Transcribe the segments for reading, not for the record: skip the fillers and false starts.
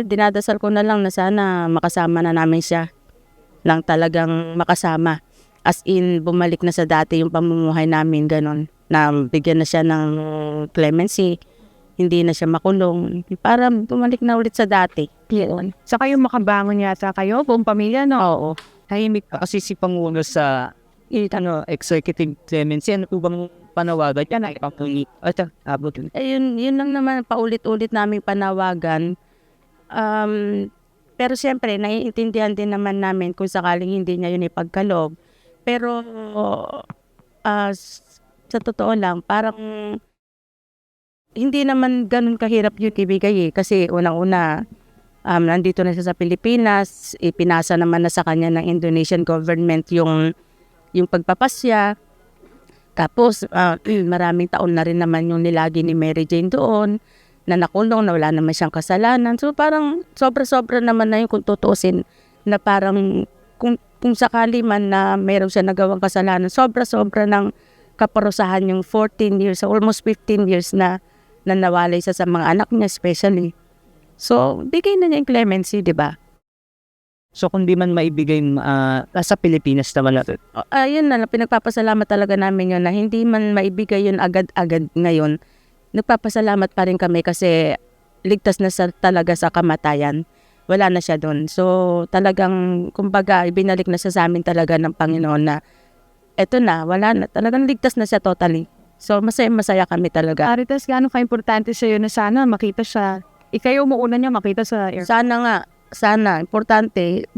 dinadasal ko na lang na sana makasama na namin siya lang talagang makasama. As in, bumalik na sa dati yung pamumuhay namin, ganon. Na bigyan na siya ng clemency, hindi na siya makulong. Para bumalik na ulit sa dati. Yun. Saka yung makabangon yata kayo, buong pamilya, no? Oo. Tahimik pa kasi si Pangulo sa executive clemency. Ano po bang panawagan yan ay papuli at abot yun? Yun lang naman, paulit-ulit naming panawagan. Pero siyempre, naiintindihan din naman namin kung sakaling hindi niya yun ipagkaloob. Pero sa totoo lang, parang hindi naman ganun kahirap yun ibigay Kasi unang-una, nandito na siya sa Pilipinas, ipinasa naman na sa kanya ng Indonesian government yung pagpapasya. Tapos, maraming taon na rin naman yung nilagi ni Mary Jane doon, na nakulong, na wala naman siyang kasalanan. So, parang sobra-sobra naman na yung kung tutuusin, na parang kung sakali man na mayroon siya nagawang kasalanan, sobra-sobra ng kaparusahan yung 14 years, almost 15 years na nawalay siya sa mga anak niya especially. So, bigay na niya yung clemency, di ba? So kung di man maibigay nasa Pilipinas naman natin. Ayun na, pinagpapasalamat talaga namin yun na hindi man maibigay yun agad-agad ngayon. Nagpapasalamat pa rin kami kasi ligtas na talaga sa kamatayan. Wala na siya doon. So talagang, kumbaga, ibinalik na siya sa amin talaga ng Panginoon na eto na, wala na. Talagang ligtas na siya totally. So masaya kami talaga. Marites, gaano ka-importante sa'yo na sana makita siya? Ikaw umuuna niya makita sa air. Sana, importante.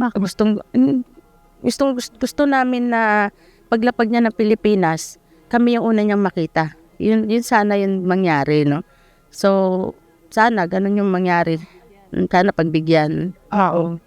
Gusto namin na paglapag niya ng Pilipinas, kami yung una niyang makita. Yun sana yung mangyari, no? So, sana ganun yung mangyari. Sana pagbigyan. Oo.